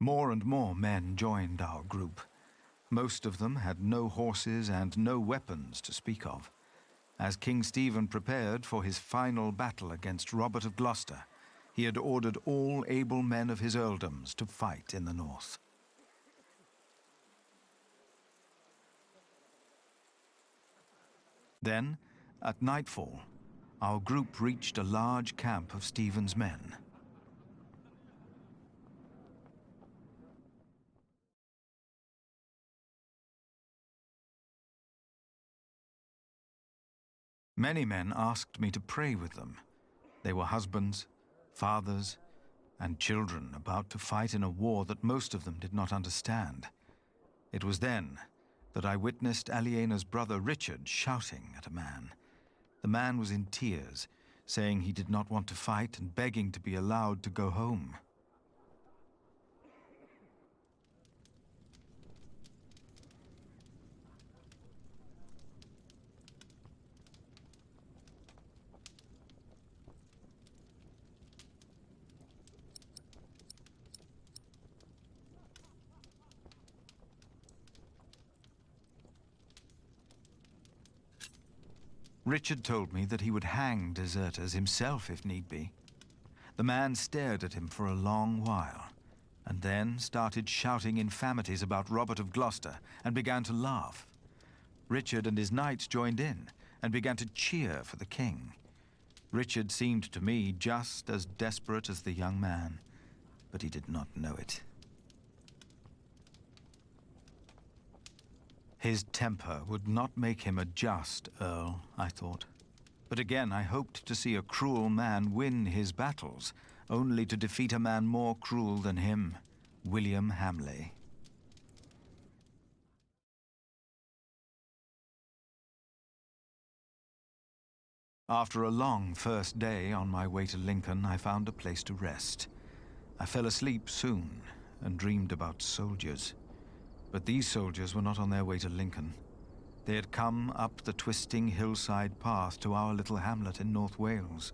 More and more men joined our group. Most of them had no horses and no weapons to speak of. As King Stephen prepared for his final battle against Robert of Gloucester, he had ordered all able men of his earldoms to fight in the north. Then, at nightfall, our group reached a large camp of Stephen's men. Many men asked me to pray with them. They were husbands, fathers, and children about to fight in a war that most of them did not understand. It was then that I witnessed Aliena's brother Richard shouting at a man. The man was in tears, saying he did not want to fight and begging to be allowed to go home. Richard told me that he would hang deserters himself if need be. The man stared at him for a long while, and then started shouting infamities about Robert of Gloucester and began to laugh. Richard and his knights joined in and began to cheer for the king. Richard seemed to me just as desperate as the young man, but he did not know it. His temper would not make him a just earl, I thought. But again, I hoped to see a cruel man win his battles, only to defeat a man more cruel than him, William Hamley. After a long first day on my way to Lincoln, I found a place to rest. I fell asleep soon and dreamed about soldiers. But these soldiers were not on their way to Lincoln. They had come up the twisting hillside path to our little hamlet in North Wales.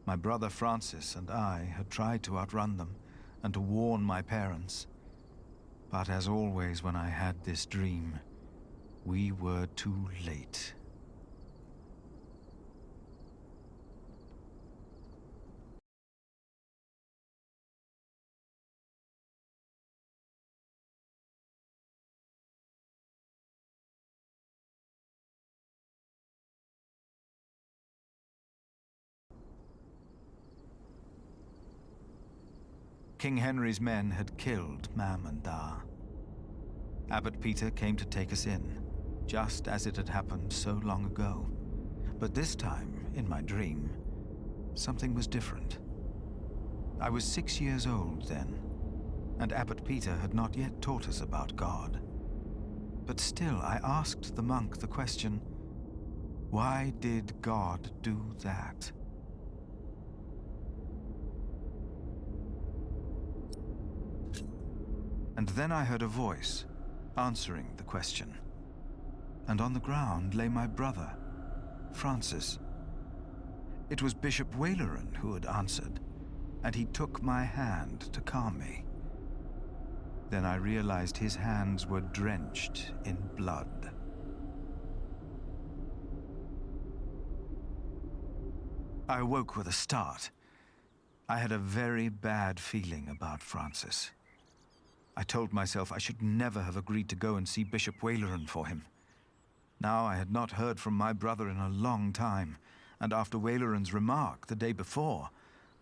My brother Francis and I had tried to outrun them and to warn my parents. But as always when I had this dream, we were too late. King Henry's men had killed Mam and Da. Abbot Peter came to take us in, just as it had happened so long ago. But this time, in my dream, something was different. I was 6 years old then, and Abbot Peter had not yet taught us about God. But still, I asked the monk the question, why did God do that? And then I heard a voice answering the question. And on the ground lay my brother, Francis. It was Bishop Waleran who had answered, and he took my hand to calm me. Then I realized his hands were drenched in blood. I awoke with a start. I had a very bad feeling about Francis. I told myself I should never have agreed to go and see Bishop Waleran for him. Now I had not heard from my brother in a long time, and after Waleran's remark the day before,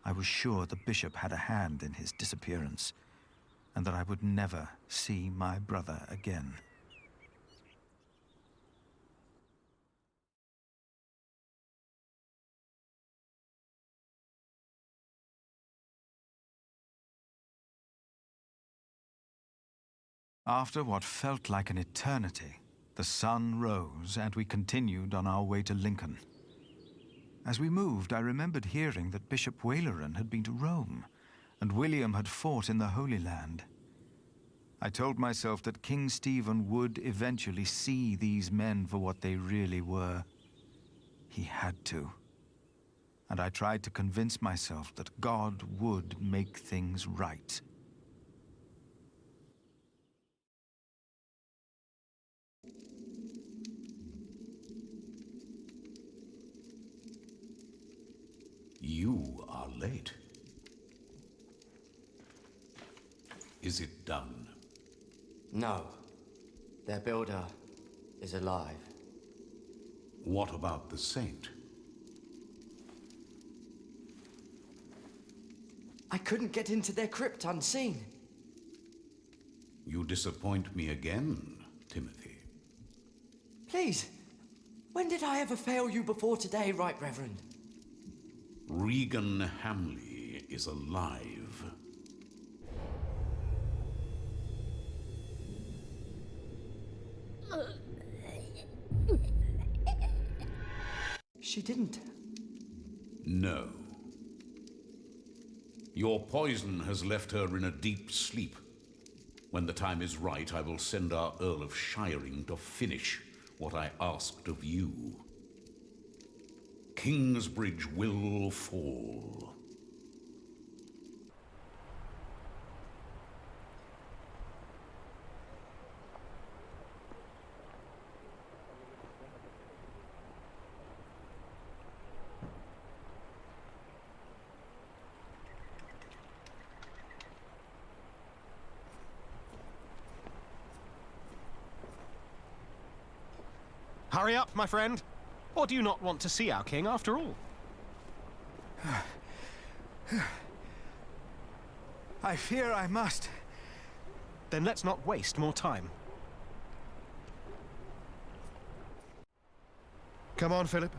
I was sure the bishop had a hand in his disappearance, and that I would never see my brother again. After what felt like an eternity, the sun rose and we continued on our way to Lincoln. As we moved, I remembered hearing that Bishop Waleran had been to Rome, and William had fought in the Holy Land. I told myself that King Stephen would eventually see these men for what they really were. He had to. And I tried to convince myself that God would make things right. You are late. Is it done? No. Their builder is alive. What about the saint? I couldn't get into their crypt unseen. You disappoint me again, Timothy. Please, when did I ever fail you before today, Right Reverend? Regan Hamley is alive. She didn't. No. Your poison has left her in a deep sleep. When the time is right, I will send our Earl of Shiring to finish what I asked of you. Kingsbridge will fall. Hurry up, my friend. Or do you not want to see our king after all? I fear I must. Then let's not waste more time. Come on, Philip.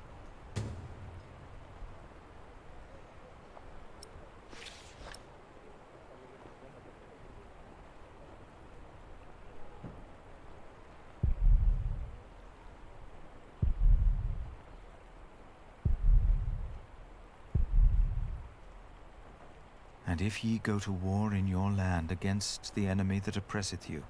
And if ye go to war in your land against the enemy that oppresseth you,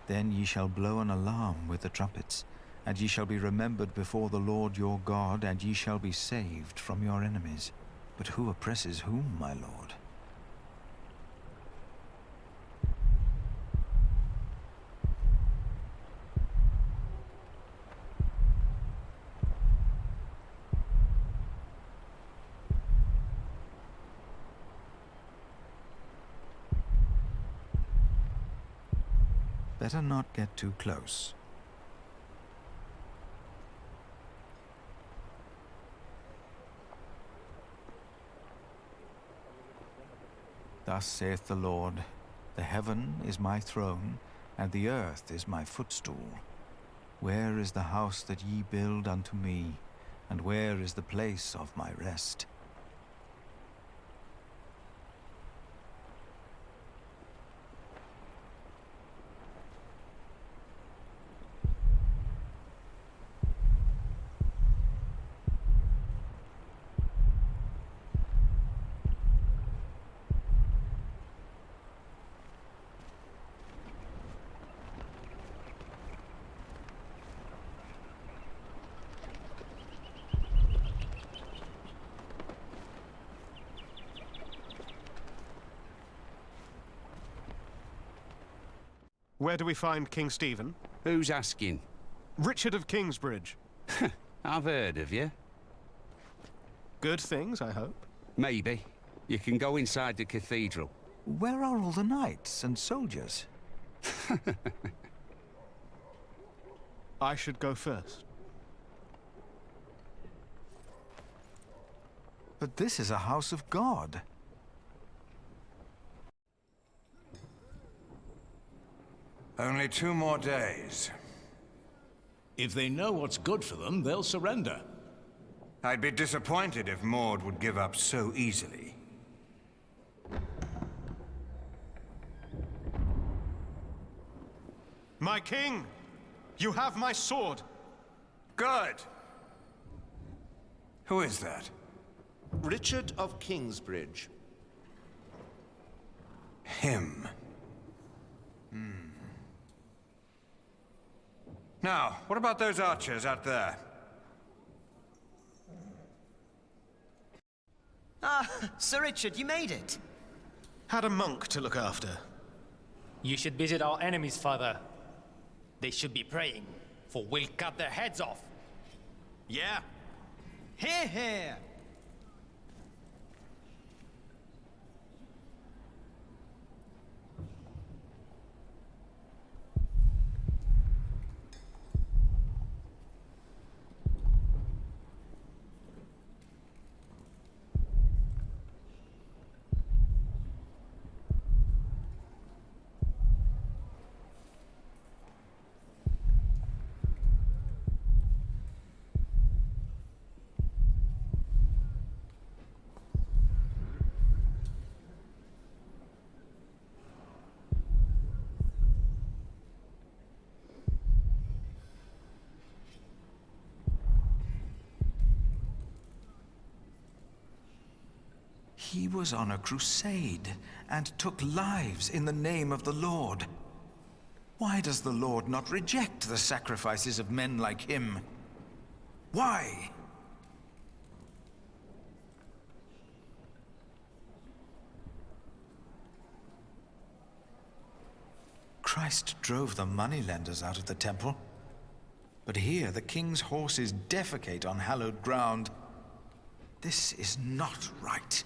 then ye shall blow an alarm with the trumpets, and ye shall be remembered before the Lord your God, and ye shall be saved from your enemies. But who oppresses whom, my lord? Better not get too close. Thus saith the Lord, the heaven is my throne, and the earth is my footstool. Where is the house that ye build unto me, and where is the place of my rest? Where do we find King Stephen? Who's asking? Richard of Kingsbridge. I've heard of you. Good things, I hope. Maybe. You can go inside the cathedral. Where are all the knights and soldiers? I should go first. But this is a house of God. Only 2 more days. If they know what's good for them, they'll surrender. I'd be disappointed if Maud would give up so easily. My king! You have my sword! Good! Who is that? Richard of Kingsbridge. Him. Now, what about those archers out there? Ah, Sir Richard, you made it. Had a monk to look after. You should visit our enemies, father. They should be praying, for we'll cut their heads off. Yeah. Hear, hear. He was on a crusade and took lives in the name of the Lord. Why does the Lord not reject the sacrifices of men like him? Why? Christ drove the moneylenders out of the temple. But here the king's horses defecate on hallowed ground. This is not right.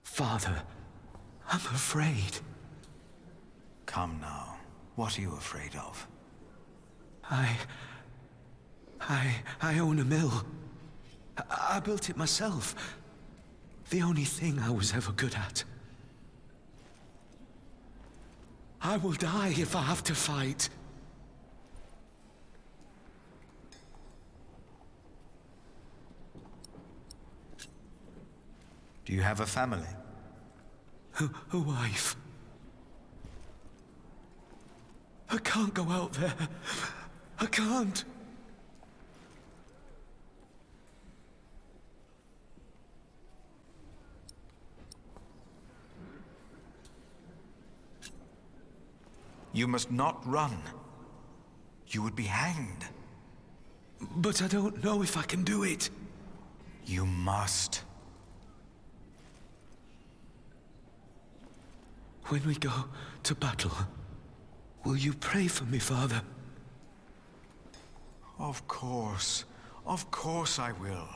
Father, I'm afraid. Come now. What are you afraid of? I own a mill. I built it myself. The only thing I was ever good at. I will die if I have to fight. Do you have a family? A wife. I can't go out there. I can't. You must not run. You would be hanged. But I don't know if I can do it. You must. When we go to battle, will you pray for me, Father? Of course. Of course I will.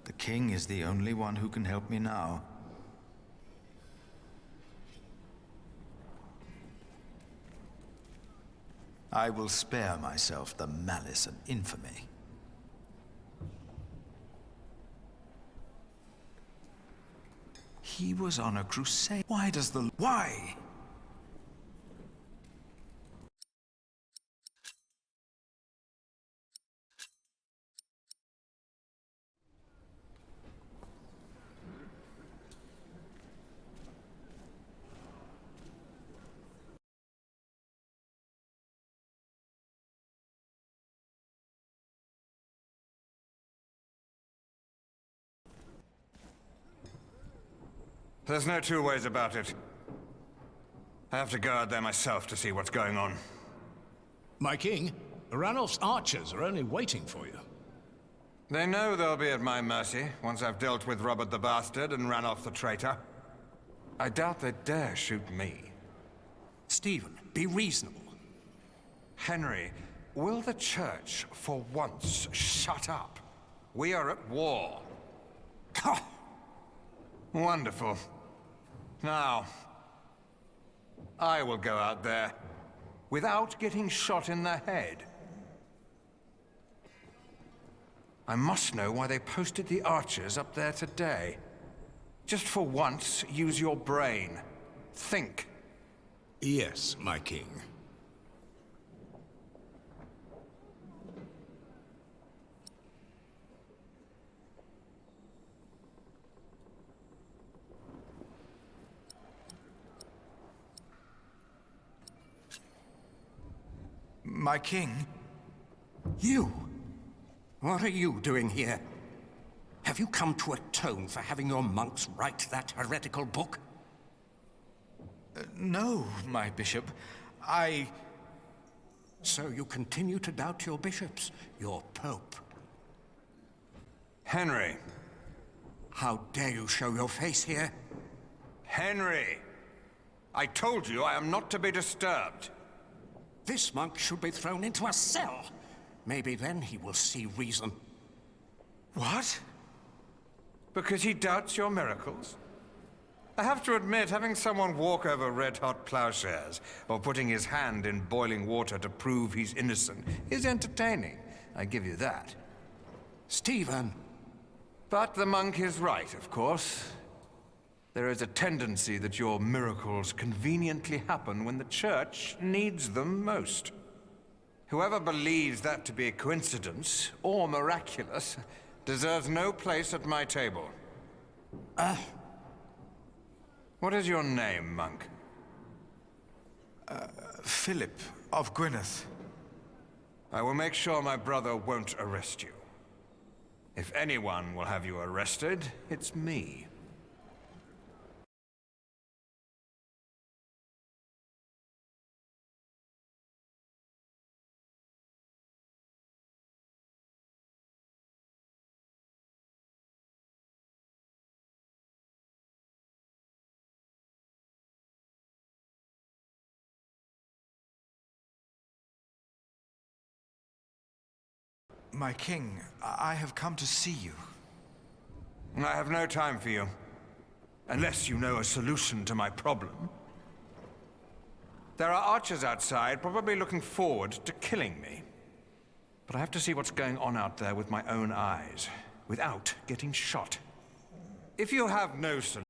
The king is the only one who can help me now. I will spare myself the malice and infamy. He was on a crusade. Why does the... Why? There's no two ways about it. I have to go out there myself to see what's going on. My king, Ranulf's archers are only waiting for you. They know they'll be at my mercy once I've dealt with Robert the Bastard and Ranulf the traitor. I doubt they dare shoot me. Stephen, be reasonable. Henry, will the Church for once shut up? We are at war. Wonderful. Now, I will go out there without getting shot in the head. I must know why they posted the archers up there today. Just for once, use your brain. Think. Yes, my king. My king? You? What are you doing here? Have you come to atone for having your monks write that heretical book? No, my bishop. So you continue to doubt your bishops, your pope? Henry. How dare you show your face here? Henry! I told you I am not to be disturbed. This monk should be thrown into a cell. Maybe then he will see reason. What? Because he doubts your miracles? I have to admit, having someone walk over red-hot plowshares, or putting his hand in boiling water to prove he's innocent, is entertaining. I give you that. Stephen. But the monk is right, of course. There is a tendency that your miracles conveniently happen when the Church needs them most. Whoever believes that to be a coincidence, or miraculous, deserves no place at my table. What is your name, monk? Philip of Gwynedd. I will make sure my brother won't arrest you. If anyone will have you arrested, it's me. My king, I have come to see you. I have no time for you. Unless you know a solution to my problem. There are archers outside, probably looking forward to killing me. But I have to see what's going on out there with my own eyes, without getting shot. If you have no solution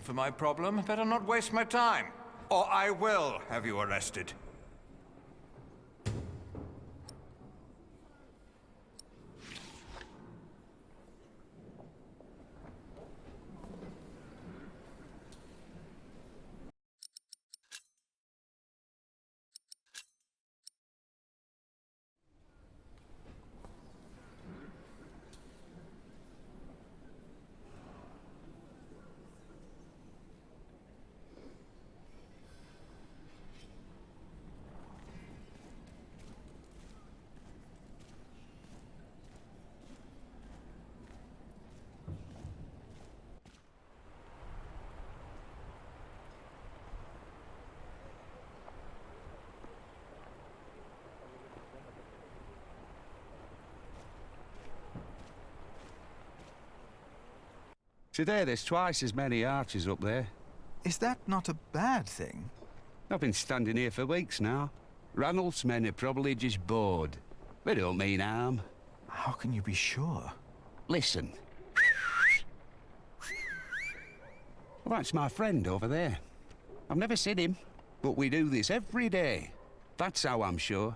for my problem, better not waste my time, or I will have you arrested. Today there's twice as many archers up there. Is that not a bad thing? I've been standing here for weeks now. Ranulph's men are probably just bored. They don't mean harm. How can you be sure? Listen. Well, that's my friend over there. I've never seen him, but we do this every day. That's how I'm sure.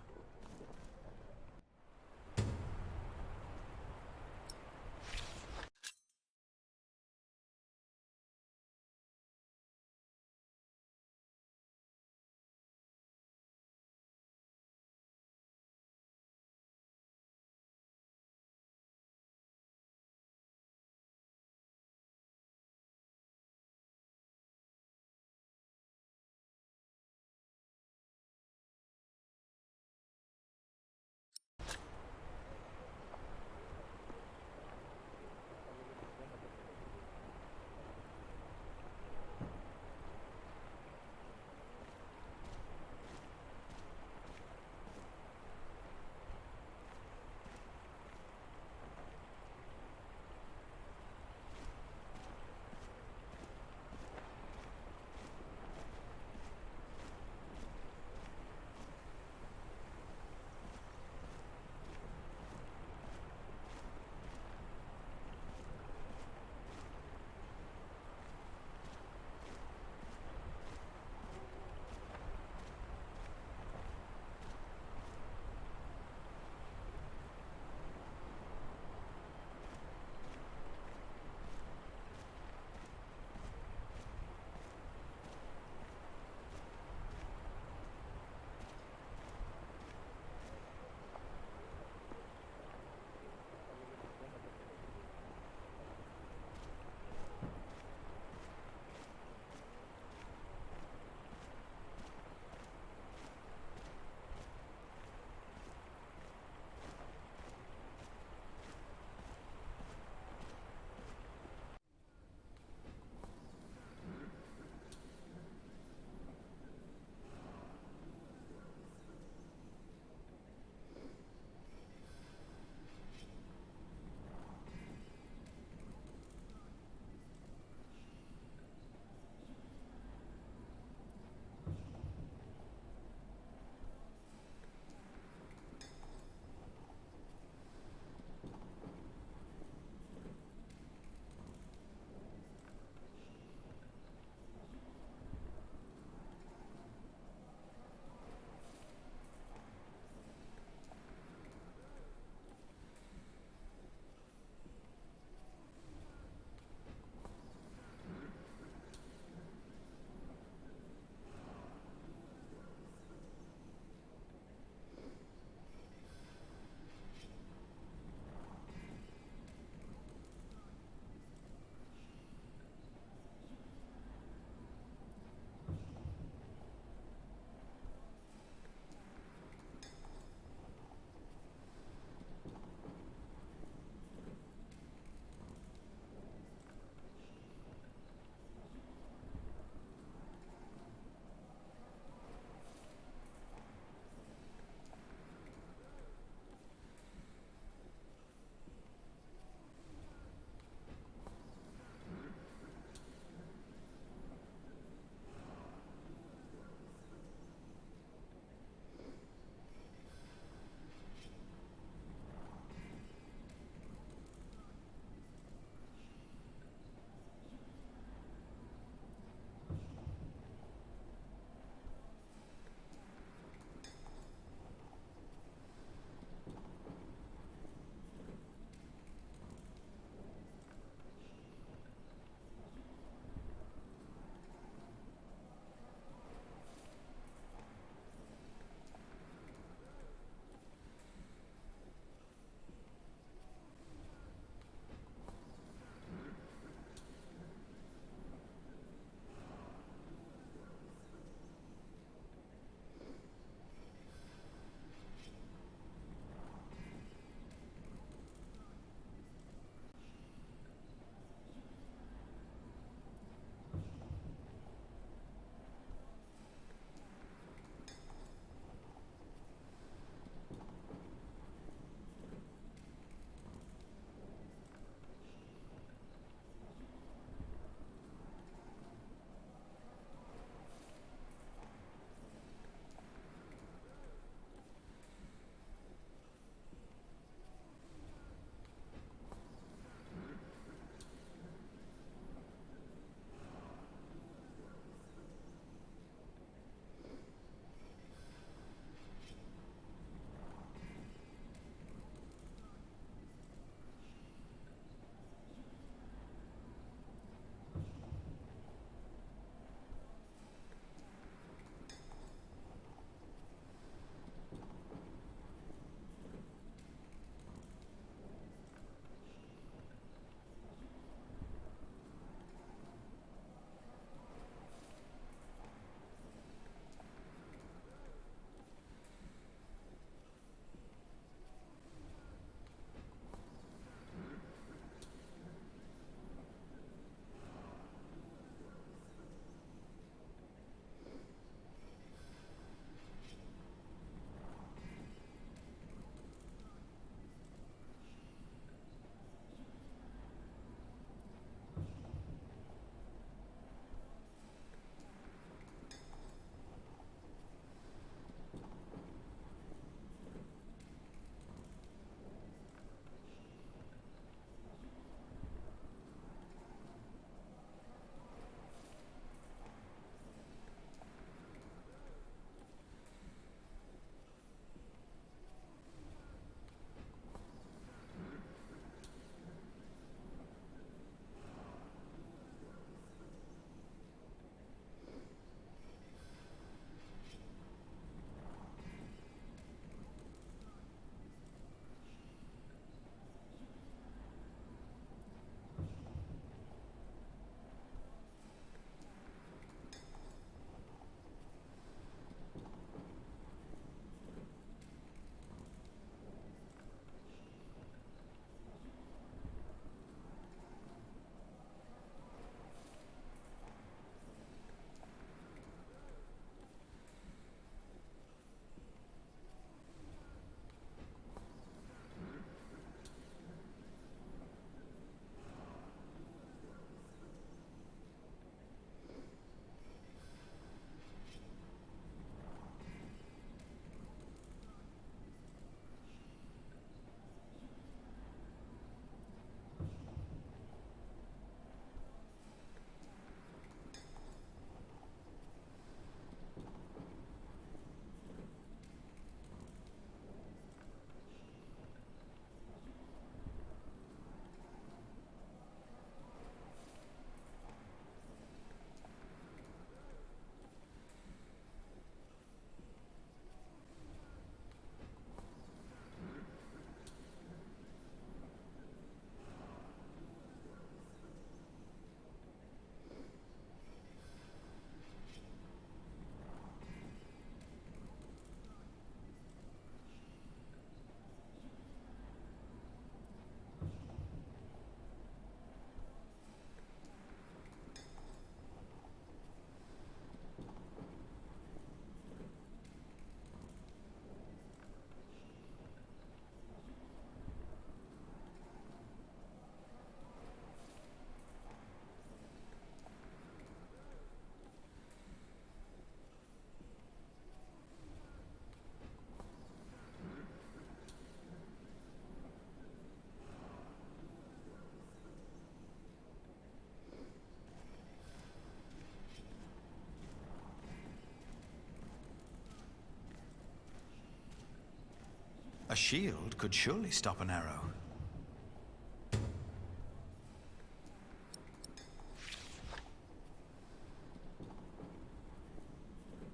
A shield could surely stop an arrow.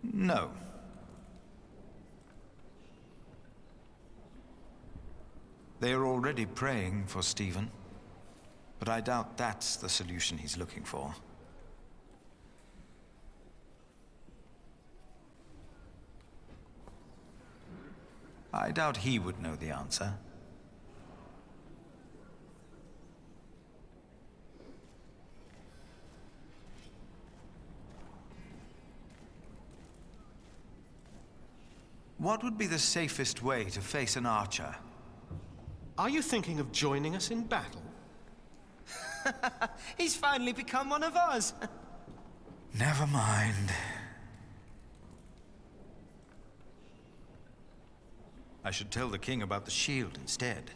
No. They are already praying for Stephen, but I doubt that's the solution he's looking for. I doubt he would know the answer. What would be the safest way to face an archer? Are you thinking of joining us in battle? He's finally become one of us. Never mind. I should tell the king about the shield instead.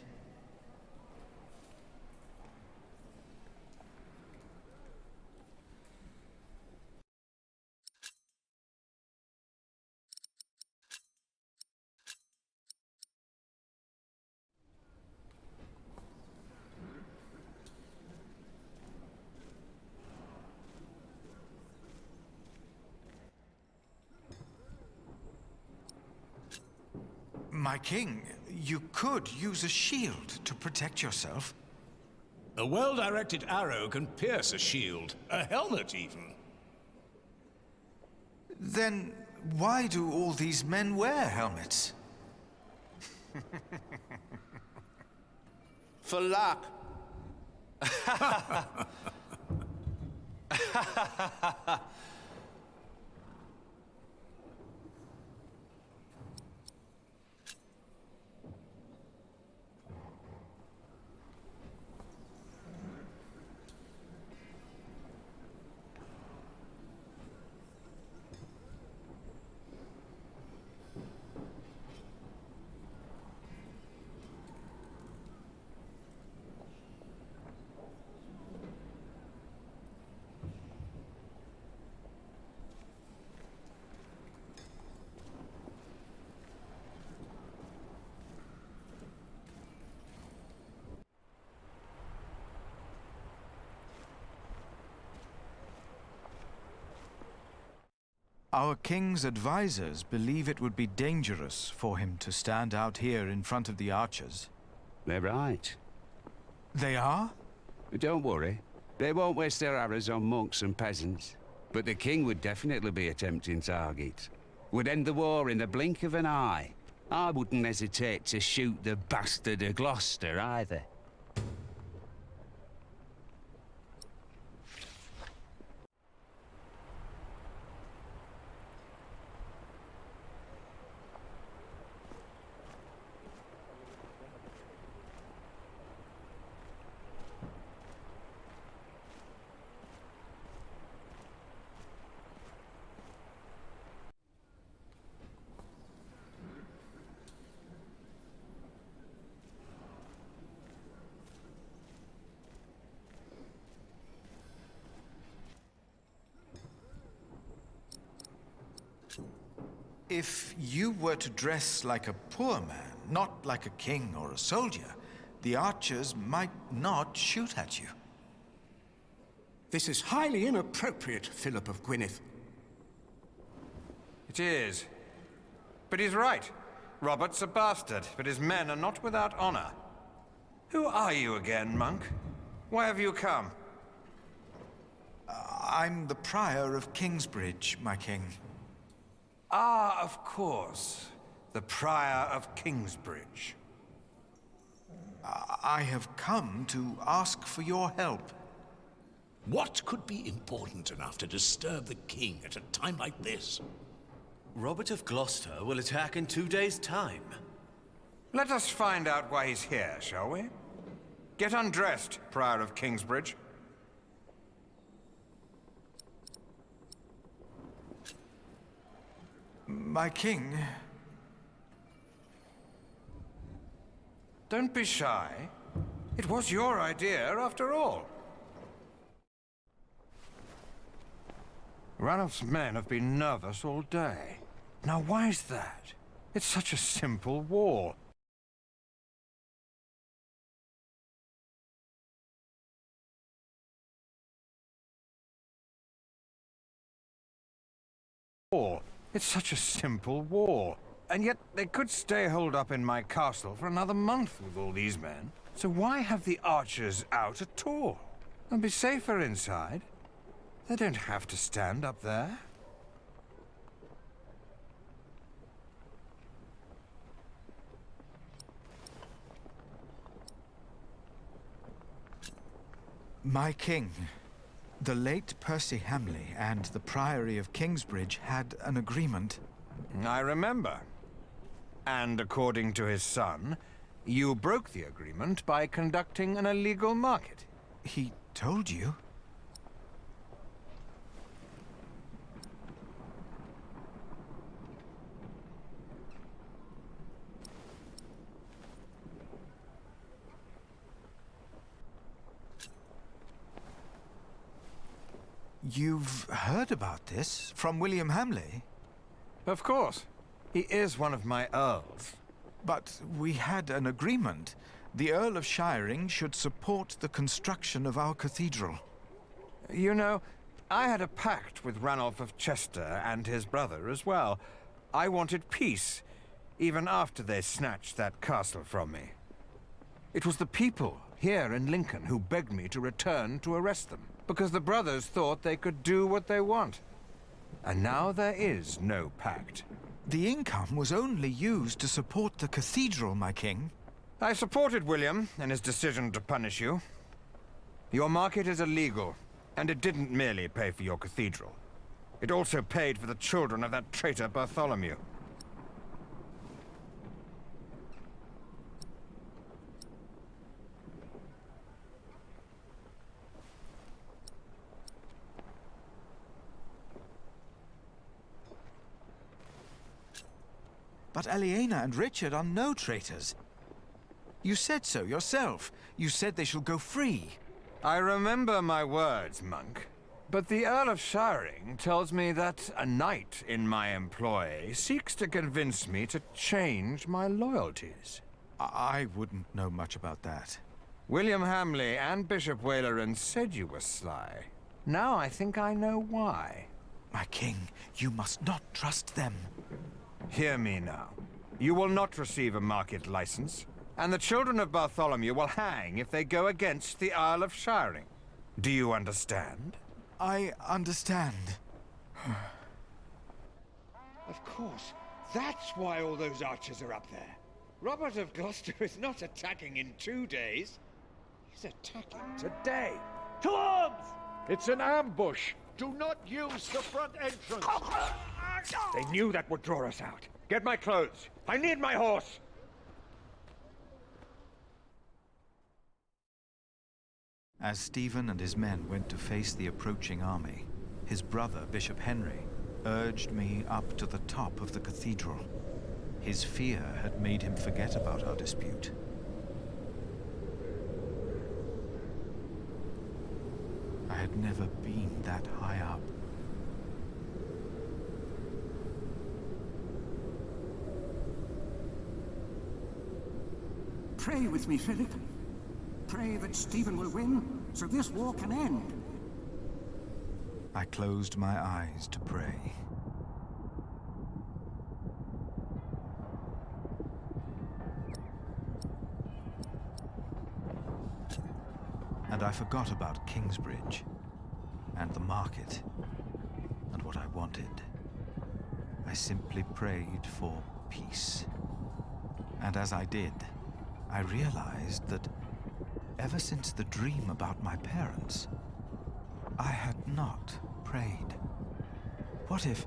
My king, you could use a shield to protect yourself. A well-directed arrow can pierce a shield, a helmet even. Then why do all these men wear helmets? For luck. Our king's advisors believe it would be dangerous for him to stand out here in front of the archers. They're right. They are? Don't worry. They won't waste their arrows on monks and peasants. But the king would definitely be a tempting target. Would end the war in the blink of an eye. I wouldn't hesitate to shoot the bastard of Gloucester either. If you were to dress like a poor man, not like a king or a soldier, the archers might not shoot at you. This is highly inappropriate, Philip of Gwynedd. It is. But he's right. Robert's a bastard, but his men are not without honor. Who are you again, monk? Why have you come? I'm the prior of Kingsbridge, my king. Ah, of course. The prior of Kingsbridge. I have come to ask for your help. What could be important enough to disturb the king at a time like this? Robert of Gloucester will attack in 2 days' time. Let us find out why he's here, shall we? Get undressed, prior of Kingsbridge. My king... Don't be shy. It was your idea, after all. Ranulph's men have been nervous all day. Now, why's that? It's such a simple wall. wall. It's such a simple wall. And yet they could stay holed up in my castle for another month with all these men. So why have the archers out at all? They'll be safer inside. They don't have to stand up there. My king, the late Percy Hamley and the Priory of Kingsbridge had an agreement. I remember. And according to his son, you broke the agreement by conducting an illegal market. He told you? You've heard about this from William Hamley? Of course. He is one of my earls. But we had an agreement. The Earl of Shiring should support the construction of our cathedral. You know, I had a pact with Ranulph of Chester and his brother as well. I wanted peace, even after they snatched that castle from me. It was the people here in Lincoln who begged me to return to arrest them, because the brothers thought they could do what they want. And now there is no pact. The income was only used to support the cathedral, my king. I supported William in his decision to punish you. Your market is illegal, and it didn't merely pay for your cathedral. It also paid for the children of that traitor Bartholomew. But Aliena and Richard are no traitors. You said so yourself. You said they shall go free. I remember my words, monk. But the Earl of Shiring tells me that a knight in my employ seeks to convince me to change my loyalties. I wouldn't know much about that. William Hamley and Bishop Waleran said you were sly. Now I think I know why. My king, you must not trust them. Hear me now. You will not receive a market license, and the children of Bartholomew will hang if they go against the Earl of Shiring. Do you understand? I understand. Of course. That's why all those archers are up there. Robert of Gloucester is not attacking in 2 days. He's attacking today. To arms! It's an ambush. Do not use the front entrance. They knew that would draw us out. Get my clothes. I need my horse. As Stephen and his men went to face the approaching army, his brother, Bishop Henry, urged me up to the top of the cathedral. His fear had made him forget about our dispute. I had never been that high up. Pray with me, Philip. Pray that Stephen will win, so this war can end. I closed my eyes to pray. And I forgot about Kingsbridge, and the market, and what I wanted. I simply prayed for peace. And as I did, I realized that ever since the dream about my parents, I had not prayed. What if,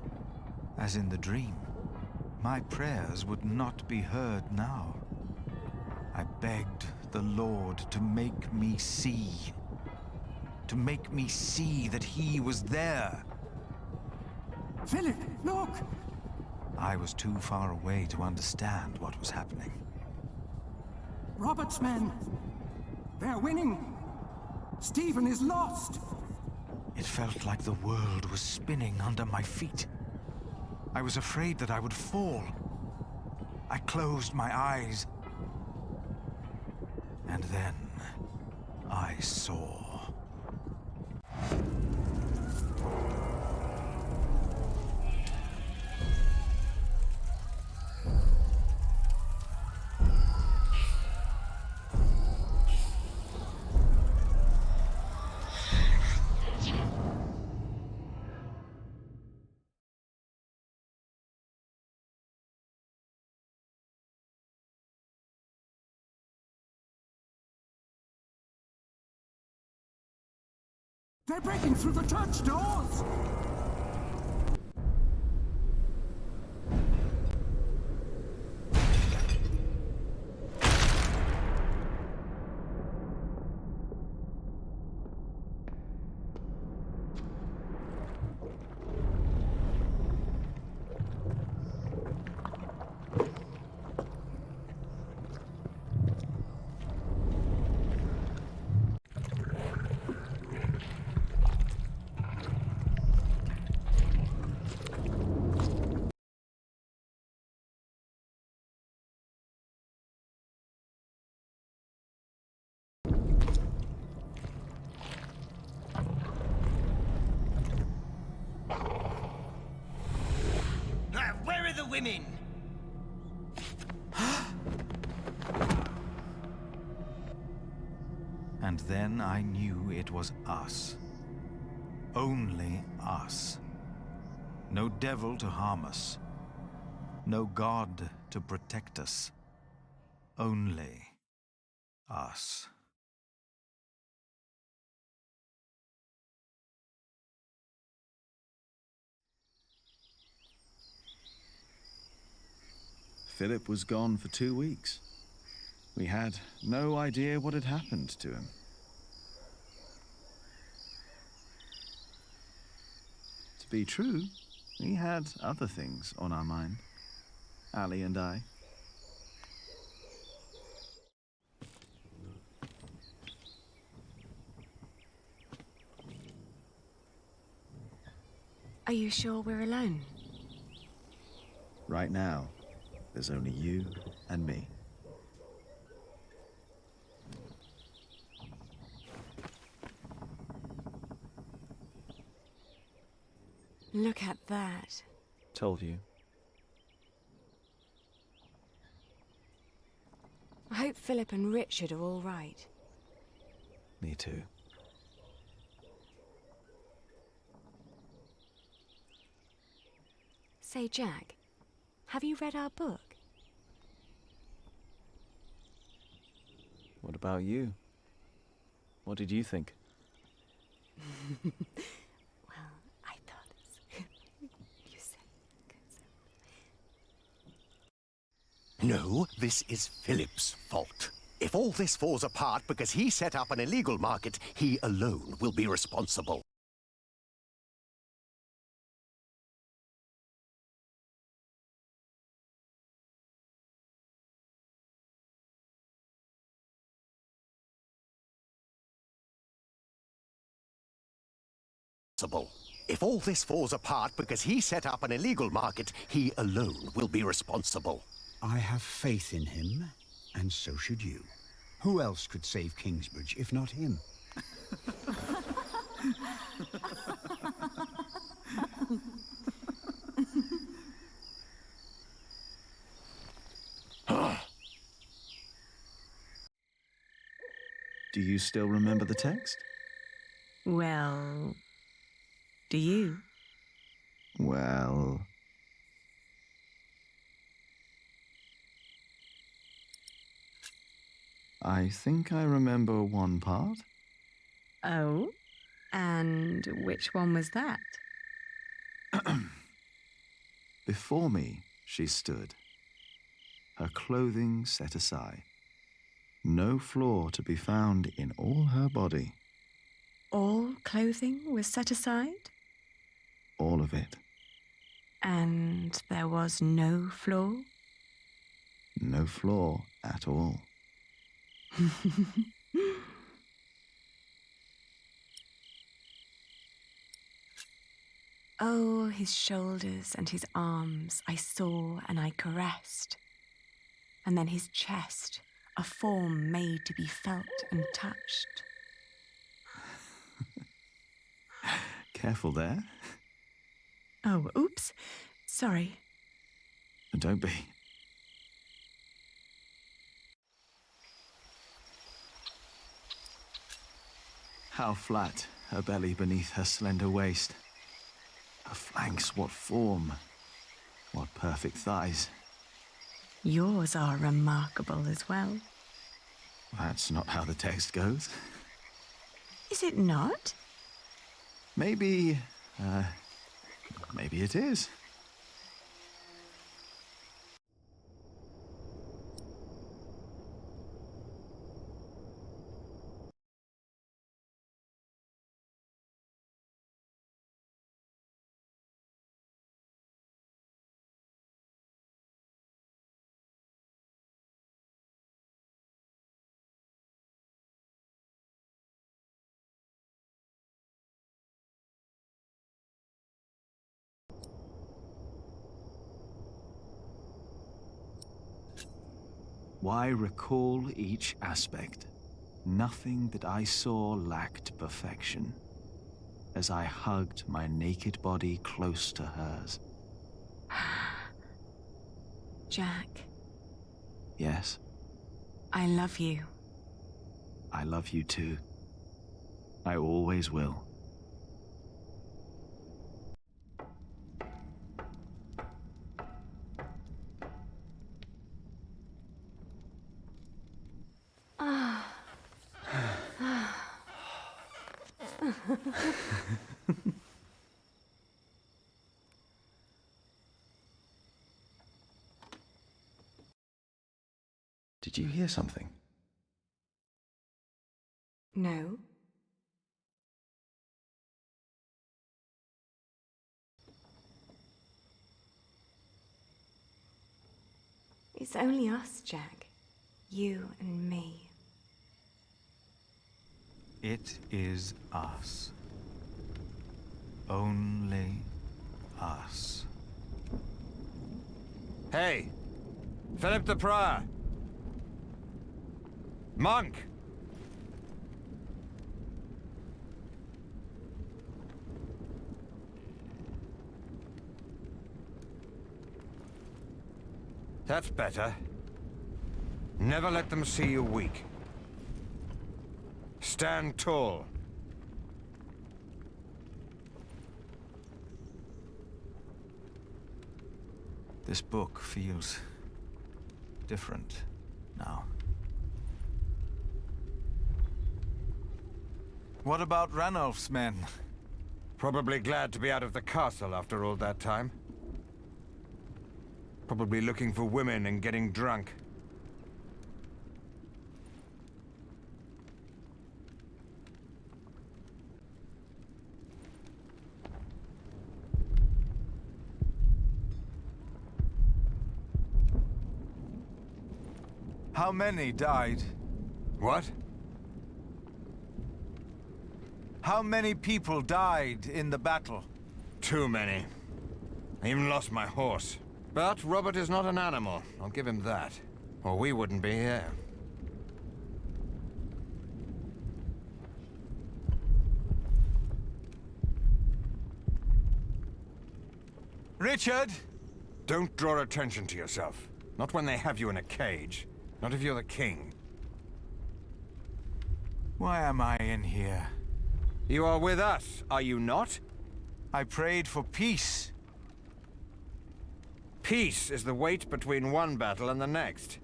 as in the dream, my prayers would not be heard now? I begged the Lord to make me see. To make me see that he was there. Philip, look! I was too far away to understand what was happening. Robert's men. They're winning. Stephen is lost. It felt like the world was spinning under my feet. I was afraid that I would fall. I closed my eyes. And then I saw. They're breaking through the church doors! Where are the women? And then I knew it was us. Only us. No devil to harm us. No god to protect us. Only us. Philip was gone for 2 weeks. We had no idea what had happened to him. To be true, we had other things on our mind. Ali and I. Are you sure we're alone? Right now, there's only you and me. Look at that. Told you. I hope Philip and Richard are all right. Me too. Say, Jack, have you read our book? What about you? What did you think? Well, I thought you said No, this is Philip's fault. If all this falls apart because he set up an illegal market, he alone will be responsible. If all this falls apart because he set up an illegal market, he alone will be responsible. I have faith in him, and so should you. Who else could save Kingsbridge if not him? Do you still remember the text? Well, do you? Well... I think I remember one part. Oh? And which one was that? Before me, she stood, her clothing set aside, no flaw to be found in all her body. All clothing was set aside? All of it. And there was no flaw? No flaw at all. Oh, his shoulders and his arms I saw and I caressed. And then his chest, a form made to be felt and touched. Careful there. Oh, oops. Sorry. Don't be. How flat her belly beneath her slender waist. Her flanks, what form. What perfect thighs. Yours are remarkable as well. That's not how the text goes. Is it not? Maybe it is. Why recall each aspect? Nothing that I saw lacked perfection. As I hugged my naked body close to hers. Jack. Yes? I love you. I love you too. I always will. Did you hear something? No. It's only us, Jack. You and me. It is us. Only us. Hey! Philip the Prior! Monk! That's better. Never let them see you weak. Stand tall. This book feels different now. What about Ranulf's men? Probably glad to be out of the castle after all that time. Probably looking for women and getting drunk. How many died? What? How many people died in the battle? Too many. I even lost my horse. But Robert is not an animal, I'll give him that. Or we wouldn't be here. Richard! Don't draw attention to yourself. Not when they have you in a cage. Not if you're the king. Why am I in here? You are with us, are you not? I prayed for peace. Peace is the wait between one battle and the next.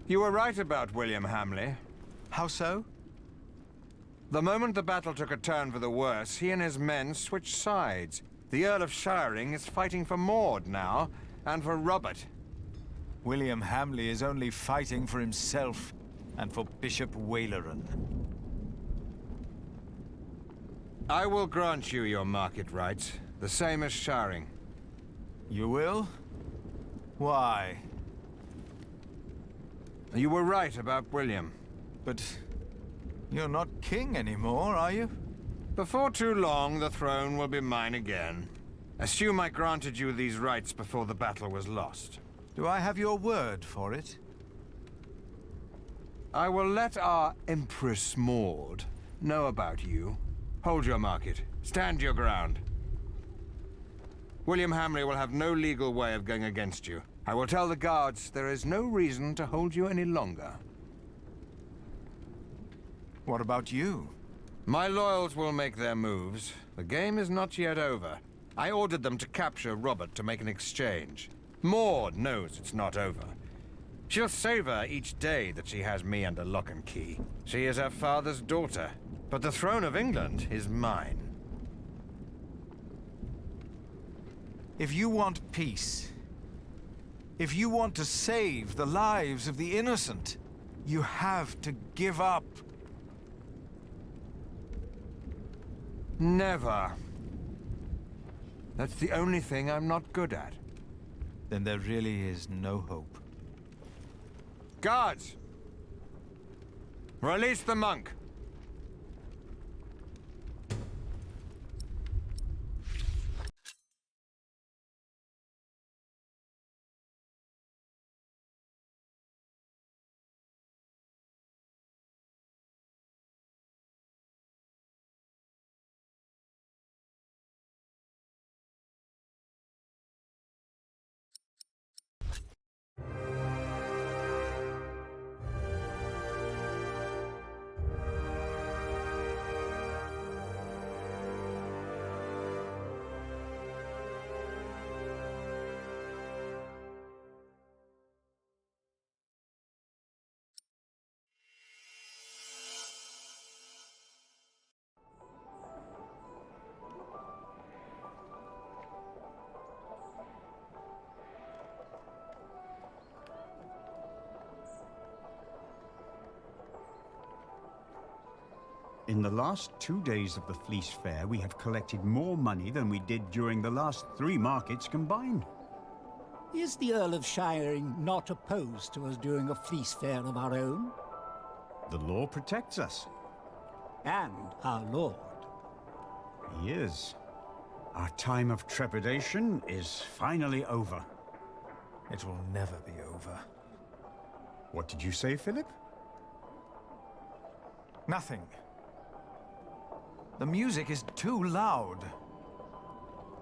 You were right about William Hamley. How so? The moment the battle took a turn for the worse, he and his men switched sides. The Earl of Shiring is fighting for Maud now, and for Robert. William Hamley is only fighting for himself and for Bishop Waleran. I will grant you your market rights, the same as Shiring. You will? Why? You were right about William. But you're not king anymore, are you? Before too long, the throne will be mine again. Assume I granted you these rights before the battle was lost. Do I have your word for it? I will let our Empress Maud know about you. Hold your market. Stand your ground. William Hamley will have no legal way of going against you. I will tell the guards there is no reason to hold you any longer. What about you? My loyals will make their moves. The game is not yet over. I ordered them to capture Robert to make an exchange. Maud knows it's not over. She'll savor each day that she has me under lock and key. She is her father's daughter, but the throne of England is mine. If you want peace, if you want to save the lives of the innocent, you have to give up. Never. That's the only thing I'm not good at. Then there really is no hope. Guards! Release the monk! In the last 2 days of the Fleece Fair, we have collected more money than we did during the last 3 markets combined. Is the Earl of Shiring not opposed to us doing a fleece fair of our own? The law protects us. And our lord. He is. Our time of trepidation is finally over. It will never be over. What did you say, Philip? Nothing. The music is too loud.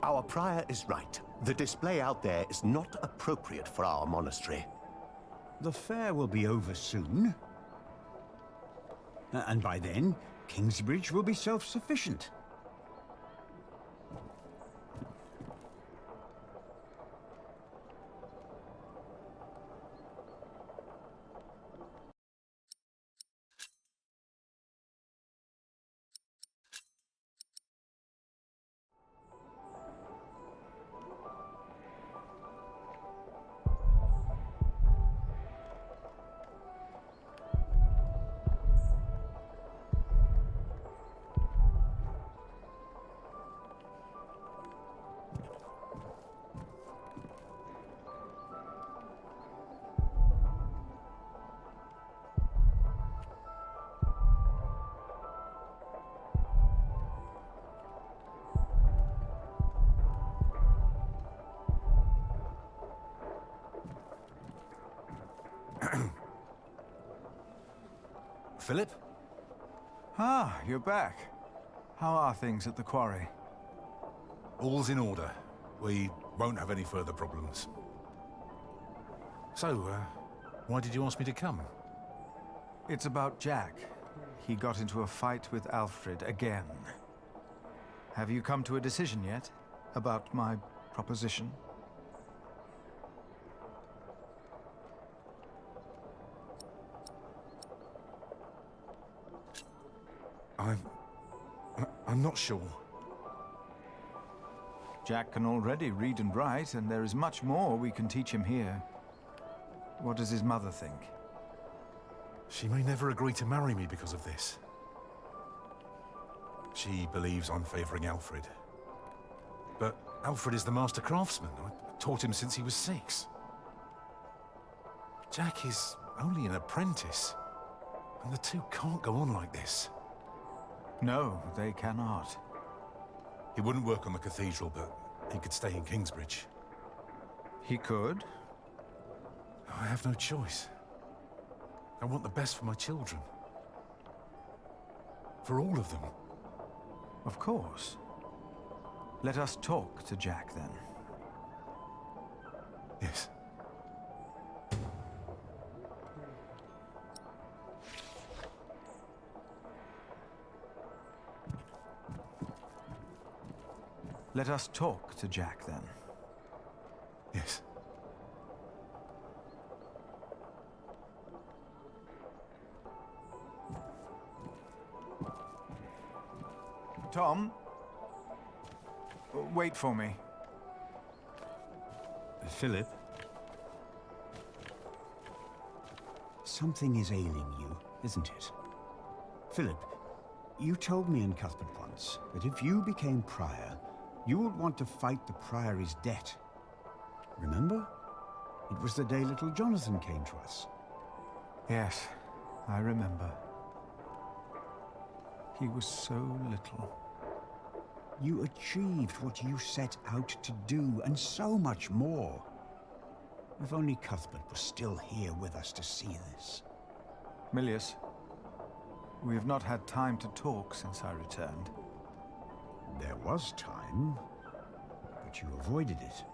Our prior is right. The display out there is not appropriate for our monastery. The fair will be over soon. And by then, Kingsbridge will be self-sufficient. Philip? Ah, you're back. How are things at the quarry? All's in order. We won't have any further problems. So, why did you ask me to come? It's about Jack. He got into a fight with Alfred again. Have you come to a decision yet about my proposition? I'm not sure. Jack can already read and write, and there is much more we can teach him here. What does his mother think? She may never agree to marry me because of this. She believes I'm favoring Alfred. But Alfred is the master craftsman. I taught him since he was 6. Jack is only an apprentice, and the two can't go on like this. No, they cannot. He wouldn't work on the cathedral, but he could stay in Kingsbridge. He could? I have no choice. I want the best for my children. For all of them. Of course. Let us talk to Jack, then. Yes. Let us talk to Jack, then. Yes. Tom? Wait for me. Philip? Something is ailing you, isn't it? Philip, you told me in Cuthbert once that if you became prior, you would want to fight the priory's debt. Remember? It was the day little Jonathan came to us. Yes, I remember. He was so little. You achieved what you set out to do, and so much more. If only Cuthbert was still here with us to see this. Milius, we have not had time to talk since I returned. There was time, but you avoided it.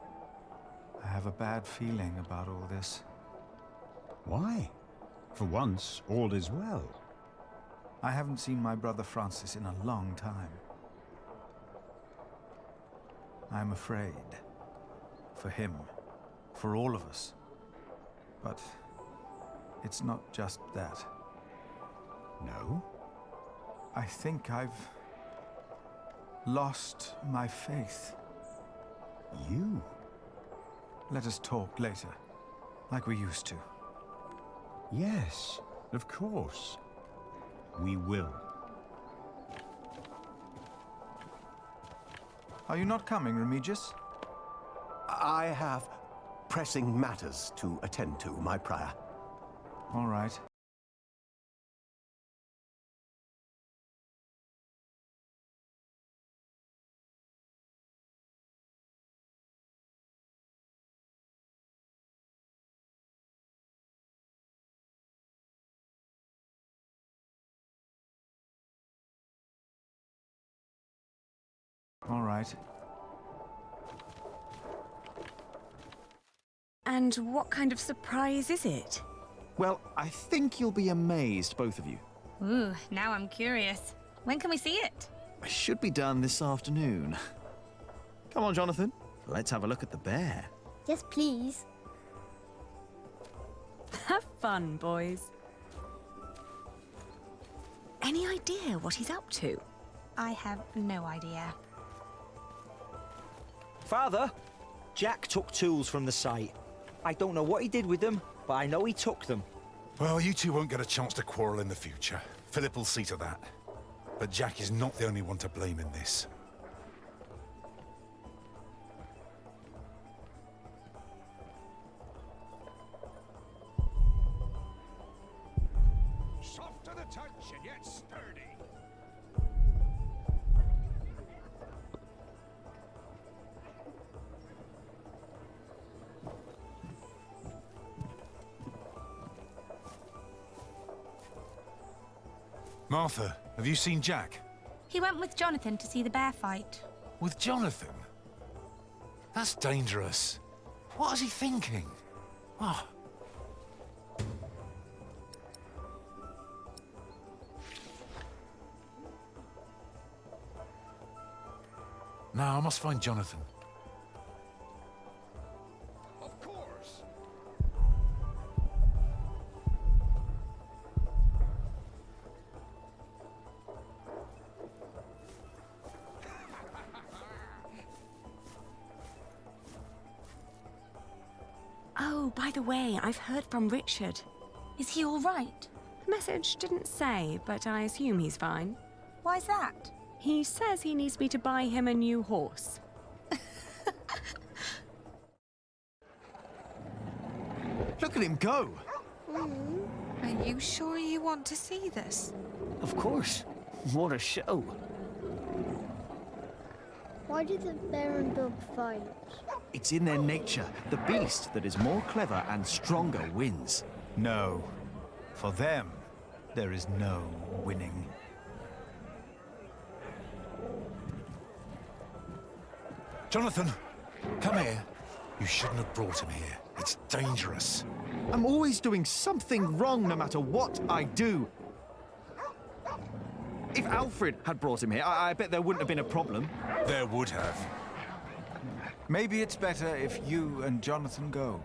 I have a bad feeling about all this. Why? For once, all is well. I haven't seen my brother Francis in a long time. I'm afraid. For him. For all of us. But it's not just that. No? I think I've lost my faith. You? Let us talk later, like we used to. Yes, of course. We will. Are you not coming, Remigius? I have pressing matters to attend to, my prior. All right. All right. And what kind of surprise is it? Well, I think you'll be amazed, both of you. Ooh, now I'm curious. When can we see it? It should be done this afternoon. Come on, Jonathan. Let's have a look at the bear. Yes, please. Have fun, boys. Any idea what he's up to? I have no idea. Father, Jack took tools from the site. I don't know what he did with them, but I know he took them. Well, you two won't get a chance to quarrel in the future. Philip will see to that. But Jack is not the only one to blame in this. Soft to the touch and yet sturdy. Martha, have you seen Jack? He went with Jonathan to see the bear fight. With Jonathan? That's dangerous. What is he thinking? Oh. Now, I must find Jonathan. Of course. Oh, by the way, I've heard from Richard. Is he all right? Message didn't say, but I assume he's fine. Why's that? He says he needs me to buy him a new horse. Look at him go! Are you sure you want to see this? Of course. What a show. Why did the bear and dog fight? It's in their nature. The beast that is more clever and stronger wins. No. For them, there is no winning. Jonathan, come here. You shouldn't have brought him here. It's dangerous. I'm always doing something wrong no matter what I do. If Alfred had brought him here, I bet there wouldn't have been a problem. There would have. Maybe it's better if you and Jonathan go.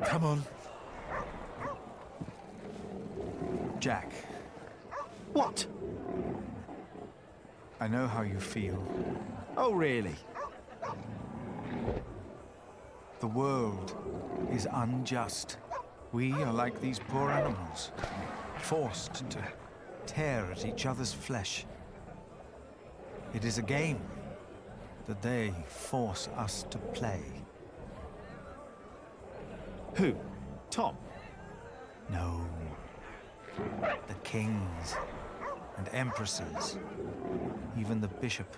Come on. Jack. What? I know how you feel. Oh, really? The world is unjust. We are like these poor animals, forced to tear at each other's flesh. It is a game that they force us to play. Who? Tom? No. The kings and empresses, even the bishop,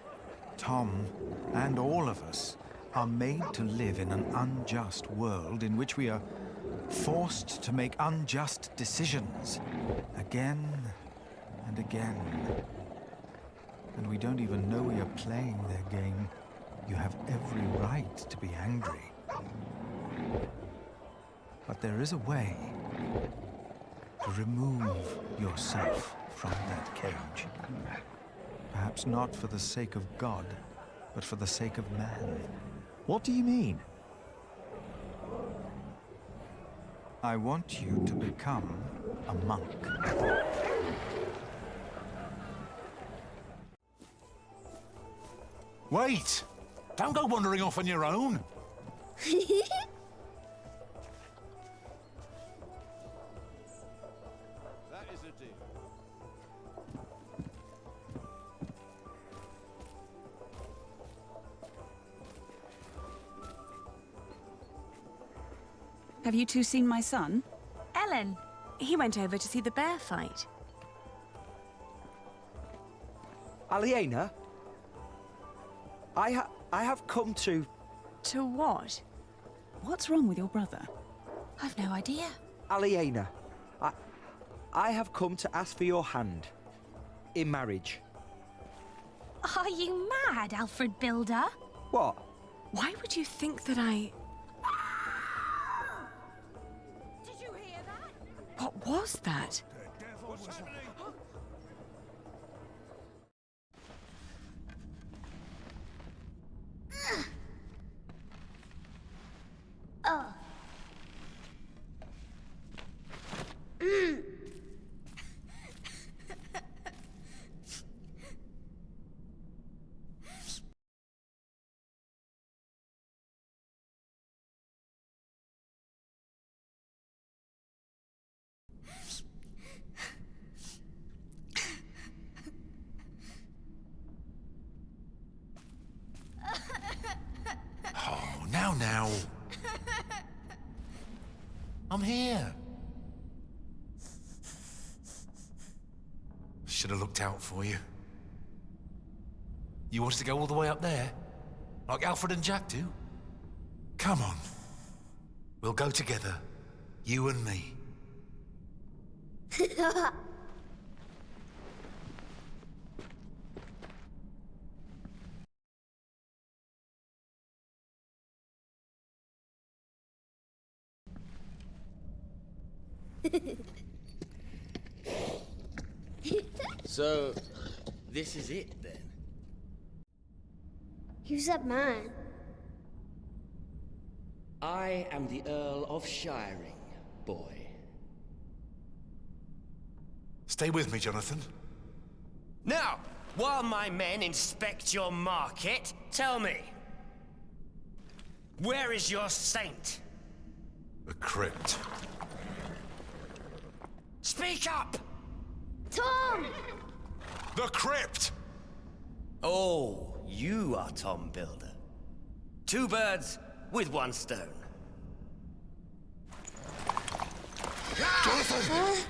Tom, and all of us are made to live in an unjust world in which we are forced to make unjust decisions again and again. And we don't even know we are playing their game. You have every right to be angry. But there is a way to remove yourself from that cage. Perhaps not for the sake of God, but for the sake of man. What do you mean? I want you to become a monk. Wait! Don't go wandering off on your own. That is a deal. Have you two seen my son? Ellen, he went over to see the bear fight. Aliena? I have come to... To what? What's wrong with your brother? I've no idea. Aliena, I have come to ask for your hand. In marriage. Are you mad, Alfred Builder? What? Why would you think that I... Did you hear that? What was that? Oh. Oh, now. I'm here. Should have looked out for you. You wanted to go all the way up there? Like Alfred and Jack do? Come on. We'll go together. You and me. So, this is it then? Who's that man? I am the Earl of Shiring, boy. Stay with me, Jonathan. Now, while my men inspect your market, tell me, where is your saint? The crypt. Speak up! Tom! The crypt! Oh, you are Tom Builder. Two birds with one stone. Jonathan!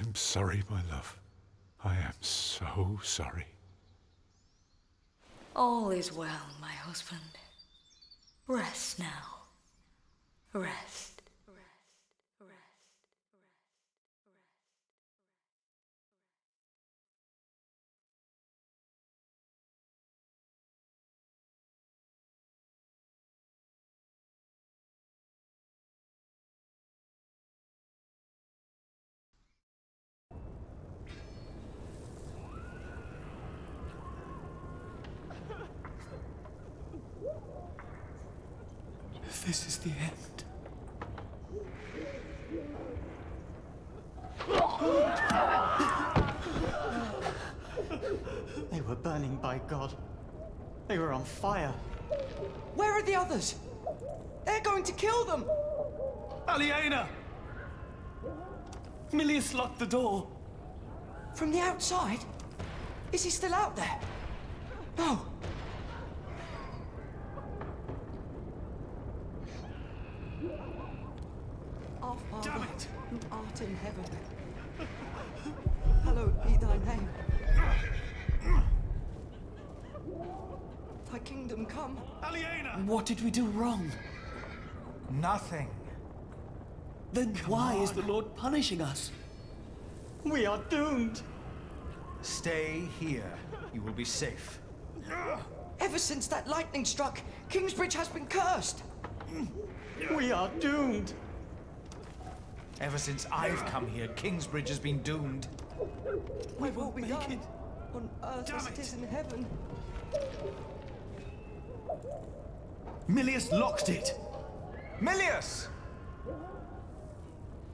I'm sorry, my love. I am so sorry. All is well, my husband. Rest now. Rest. This is the end. They were burning by God. They were on fire. Where are the others? They're going to kill them! Aliena! Milius locked the door. From the outside? Is he still out there? No. Our Father, who art in heaven, hallowed be thy name. Thy kingdom come. Aliena! What did we do wrong? Nothing. Then why is the Lord punishing us? We are doomed. Stay here. You will be safe. Ever since that lightning struck, Kingsbridge has been cursed. We are doomed. Ever since I've come here, Kingsbridge has been doomed. We will be done on earth as it is in heaven. Milius locked it! Milius!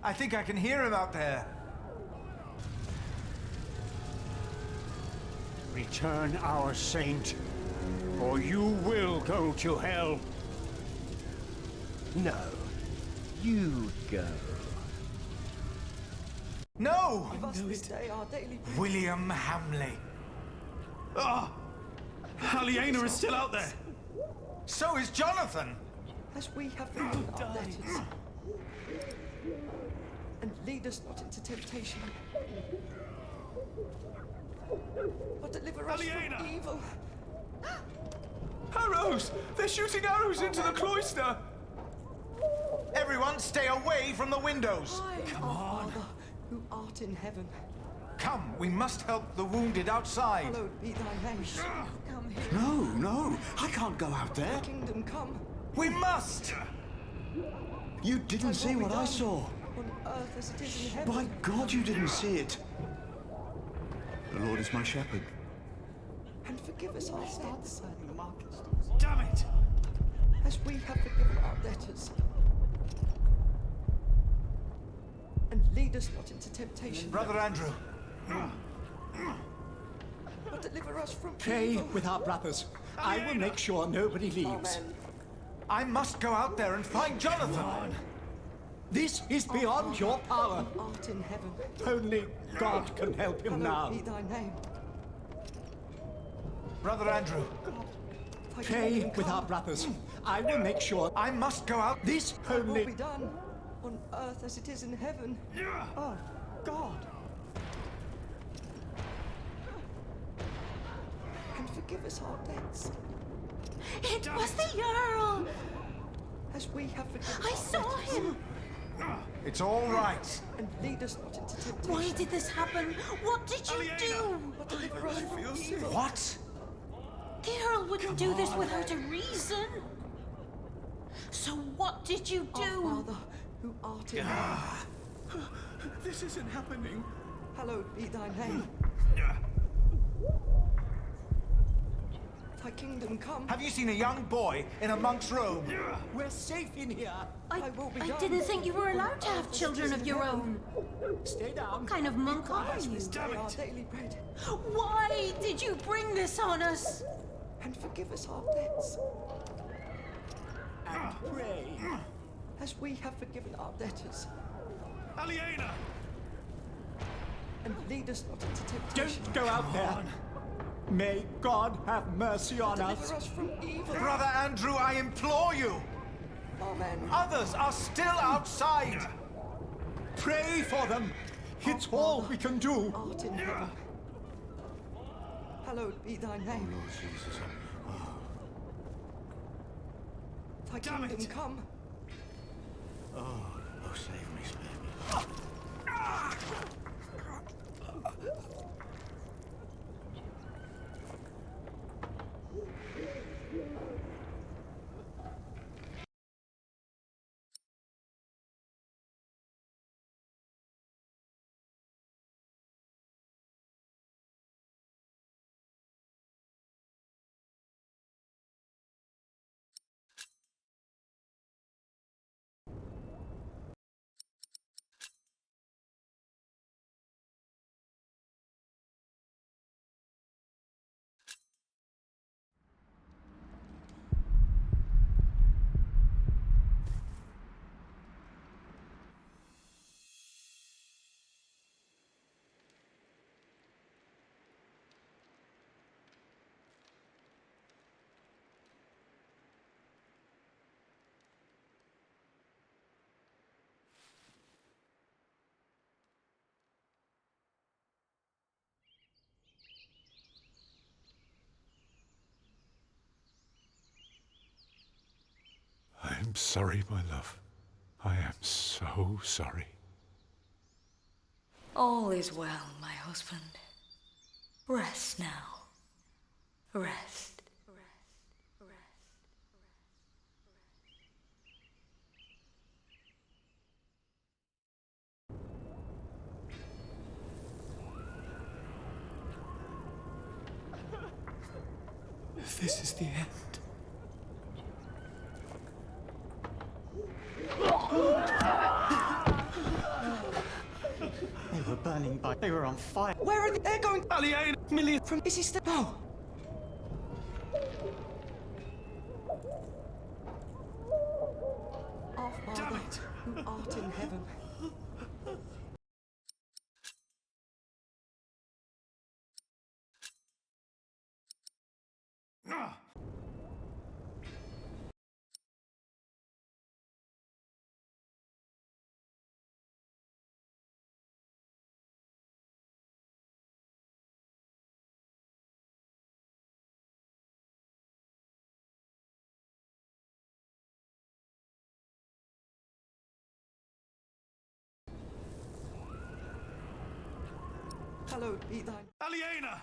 I think I can hear him out there. Return our saint, or you will go to hell. No. You go. No! Give us this day our daily bread. William Hamley. Ah! Aliena is still out there. So is Jonathan. As we have forgiven our debtors. And lead us not into temptation. But deliver us from evil. Arrows! They're shooting arrows into the cloister! Everyone stay away from the windows! Come on. Father, who art in heaven. Come, we must help the wounded outside. Hallowed be thy name. Come here. No, I can't go out there. Kingdom come. We must! You didn't see what I saw. On earth as it is in heaven. By God, you didn't see it. The Lord is my shepherd. And forgive us our debts. Damn it! As we have forgiven our debtors. And lead us not into temptation. Brother Andrew. But deliver us from Pray evil. with our brothers. I will make sure nobody leaves. Amen. I must go out there and find Jonathan. This is beyond your power. Who art in heaven. Only God can help him now. Hallowed be thy name. Brother Andrew. Pray with our brothers. I will make sure. I must go out. This Thy will only. be done on earth as it is in heaven. Oh, God. And forgive us our debts. It was the Earl! As we have forgiven I our saw debtors. him! It's all right. And lead us not into temptation. Why did this happen? What did you do? But deliver us from evil. What? The Earl wouldn't do this without a reason. So what did you do? Our Father, who art in heaven. This isn't happening. Hallowed be thy name. Thy kingdom come. Have you seen a young boy in a monk's robe? We're safe in here. I will be I done. didn't think you were allowed to have children of your own. Stay down. What kind of monk are you? This day our daily bread. Why did you bring this on us? And forgive us our debts. And pray. As we have forgiven our debtors. Aliena! And lead us not into temptation. Don't go out there. May God have mercy on us. Deliver us from evil. Brother Andrew, I implore you. Amen. Others are still outside. Pray for them. It's all we can do. Art in heaven. Hallowed be thy name. Oh, Lord Jesus. Thy kingdom come. Oh, save me, spare me. I am sorry, my love. I am so sorry. All is well, my husband. Rest now. Rest. This is the end. They were burning by... They were on fire. Where are they? They're going... Aliena! Million from... Is he still... No! Our Father, who art in heaven. Hallowed be thy... Aliena!